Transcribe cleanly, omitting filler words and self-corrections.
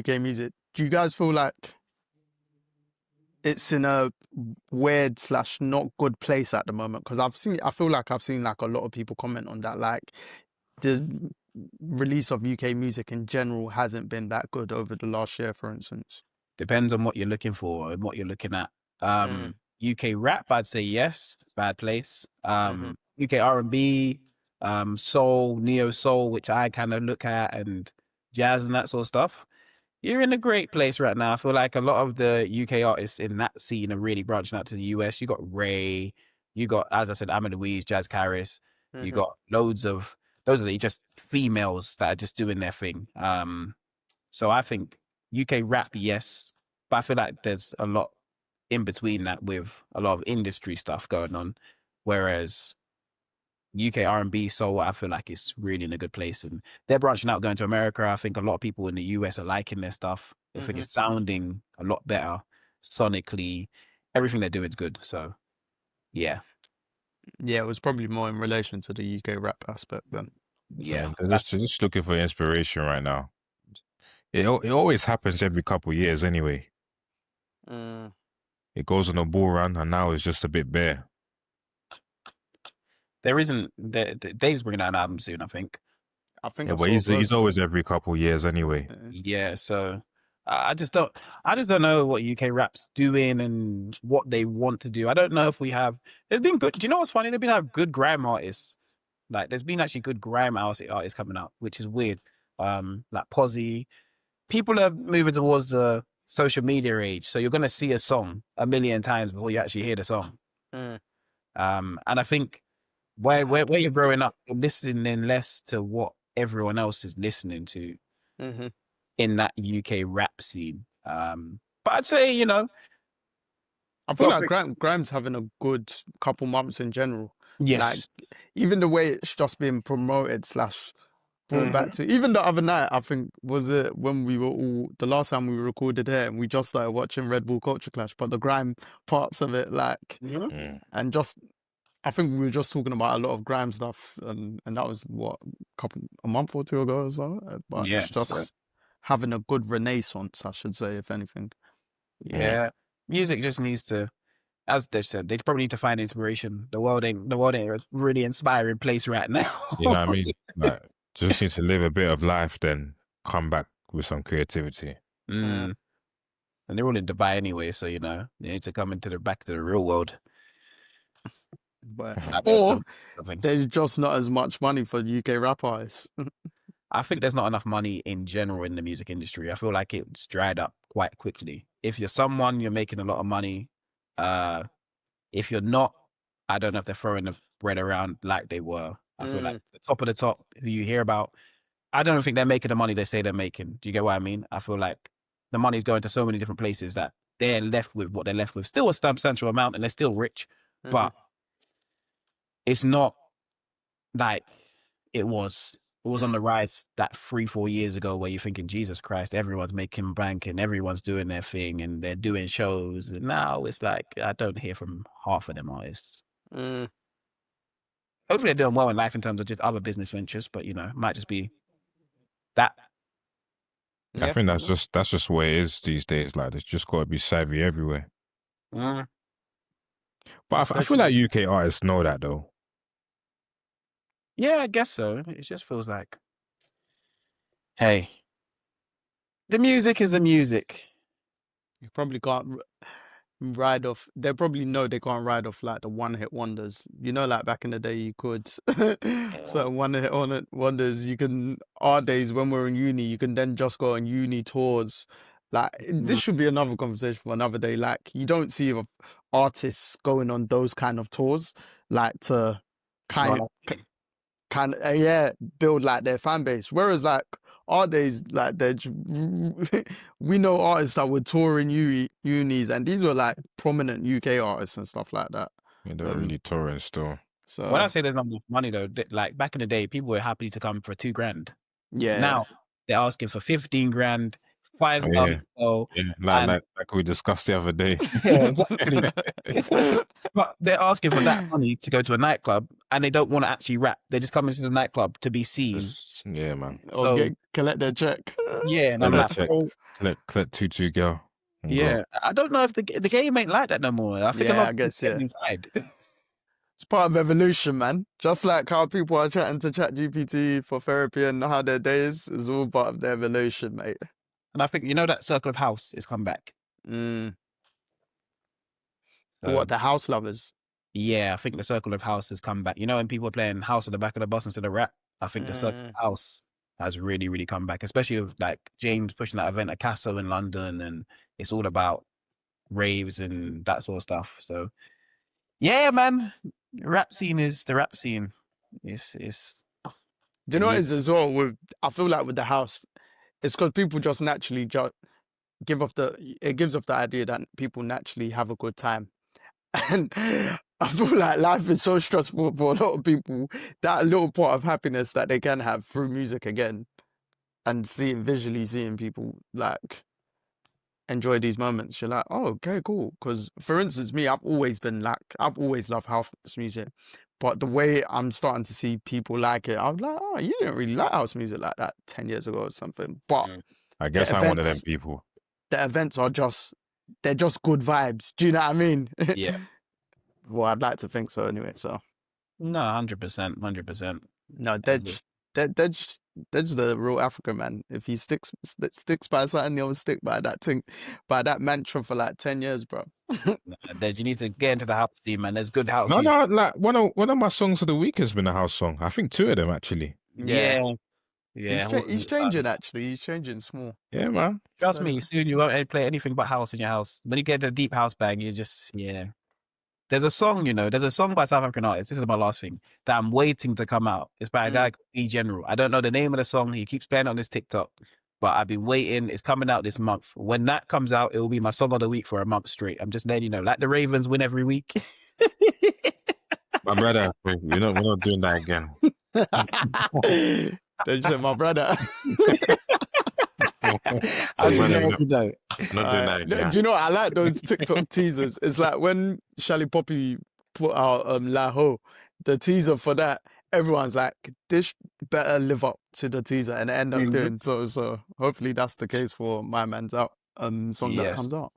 UK music, do you guys feel like it's in a weird / not good place at the moment? Because I feel like I've seen like a lot of people comment on that, like the release of UK music in general hasn't been that good over the last year, for instance. Depends on what you're looking for and what you're looking at. UK rap, I'd say yes, bad place. UK R&B, soul, neo soul, which I kind of look at, and jazz and that sort of stuff. You're in a great place right now. I feel like a lot of the UK artists in that scene are really branching out to the US. You got Ray, you got, as I said, Amma Louise, Jazz Caris. You got loads of those are just females that are just doing their thing. So I think UK rap, yes, but I feel like there's a lot in between that with a lot of industry stuff going on. Whereas UK R&B soul, I feel like it's really in a good place, and they're branching out, going to America. I think a lot of people in the US are liking their stuff. I think it's sounding a lot better sonically. Everything they're doing is good. So, yeah. Yeah, it was probably more in relation to the UK rap aspect then. Yeah. They're just looking for inspiration right now. It always happens every couple of years anyway. It goes on a bull run, and now it's just a bit bare. There isn't. Dave's bringing out an album soon, I think. Yeah, but he's always every couple of years anyway. Yeah, so I just don't know what UK rap's doing and what they want to do. I don't know if we have. There's been good. Do you know what's funny? There's been good grime artists. Like there's been actually good grime artists coming out, which is weird. Like Posy. People are moving towards the social media age, so you're gonna see a song 1 million times before you actually hear the song. And I think where you're growing up, you're listening less to what everyone else is listening to in that UK rap scene. But I'd say, I feel like Grime's having a good couple months in general. Yes. Like, even the way it's just been promoted / brought back to, even the other night, I think, was it when we were the last time we recorded here, and we just started watching Red Bull Culture Clash, but the grime parts of it, like, and just, I think we were just talking about a lot of grime stuff, and that was a month or two ago or so. But it's just having a good renaissance, I should say, if anything. Yeah, music just needs to, as they said, they probably need to find inspiration. The world ain't a really inspiring place right now. You know what I mean? Like, just need to live a bit of life, then come back with some creativity. And they're all in Dubai anyway, so they need to come back to the real world. But, or there's just not as much money for UK rap artists. I think there's not enough money in general in the music industry. I feel like it's dried up quite quickly. If you're someone, you're making a lot of money. If you're not, I don't know if they're throwing the bread around like they were. I feel like the top of the top, who you hear about, I don't think they're making the money they say they're making. Do you get what I mean? I feel like the money's going to so many different places that they're left with what they're left with. Still a substantial amount, and they're still rich, but it's not like it was. It was on the rise that 3-4 years ago, where you're thinking, Jesus Christ, everyone's making bank and everyone's doing their thing and they're doing shows. And now it's like, I don't hear from half of them artists. Hopefully they're doing well in life in terms of just other business ventures, but it might just be that. I think that's just what it is these days. Like, there's just got to be savvy everywhere. But I feel like UK artists know that though. Yeah, I guess so. It just feels like, hey, the music is the music. You probably can't ride off. They probably know they can't ride off like the one-hit wonders. Like back in the day, you could. So one-hit wonders, you can. Our days when we're in uni, you can then just go on uni tours. Like, this should be another conversation for another day. Like, you don't see artists going on those kind of tours, like to build like their fan base. Whereas like our days, like we know artists that would tour in unis, and these were like prominent UK artists and stuff like that. Yeah, they're really touring still. So when I say there's not enough money though, like back in the day, people were happy to come for $2,000. Yeah. Now they're asking for 15 grand, 5-star Yeah. hotel. Yeah, And like we discussed the other day. yeah, exactly. But they're asking for that money to go to a nightclub, and they don't want to actually rap. They're just coming to the nightclub to be seen. Yeah, man. Or So collect their check. yeah, and I'm Collect like, check. bro, Collect 22 girl. and go. yeah. I don't know if the game ain't like that no more. I think a Yeah, lot I of guess, people yeah. inside. It's part of evolution, man. Just like how people are chatting to ChatGPT for therapy and how their day is all part of the evolution, mate. And I think that Circle of House is come back. Mm. So, What, the house lovers? yeah, I think the Circle of House has come back. When people are playing House at the back of the bus instead of rap, I think the Circle of House has really, really come back, especially with like James pushing that event at Castle in London, and it's all about raves and that sort of stuff. So yeah, man, the rap scene. It's Do you know what it is as well? I feel like with the house, it's because people just naturally it gives off the idea that people naturally have a good time. And I feel like life is so stressful for a lot of people, that little part of happiness that they can have through music again, and visually seeing people like enjoy these moments, you're like, oh, okay, cool. Because for instance, me, I've always loved house music, but the way I'm starting to see people like it, I'm like, oh, you didn't really like house music like that 10 years ago or something. But I guess I'm one of them people. The events they're just good vibes. Do you know what I mean? yeah. Well, I'd like to think so anyway. So No, 100%. no, they're just the real African man. If he sticks by something, he'll stick by that mantra for like 10 years, bro. You need to get into the house scene, man. There's good house No, music. like one of my songs of the week has been a house song. I think 2 of them actually. Yeah. He's changing actually. He's changing small. Yeah, man. Trust me, soon you won't play anything but house in your house. When you get the deep house bag, There's a song, there's a song by South African artist. This is my last thing that I'm waiting to come out. It's by a guy called E General. I don't know the name of the song. He keeps playing on his TikTok, but I've been waiting. It's coming out this month. When that comes out, it will be my song of the week for a month straight. I'm just letting you know, like the Ravens win every week. My brother, we're not doing that again. They just said, my brother. I just know you know. Not doing that again. Do you know what? I like those TikTok teasers. It's like when Shelly Poppy put out La Ho, the teaser for that, everyone's like, this better live up to the teaser, and it end up doing so. So hopefully that's the case for My Man's Out song that comes out.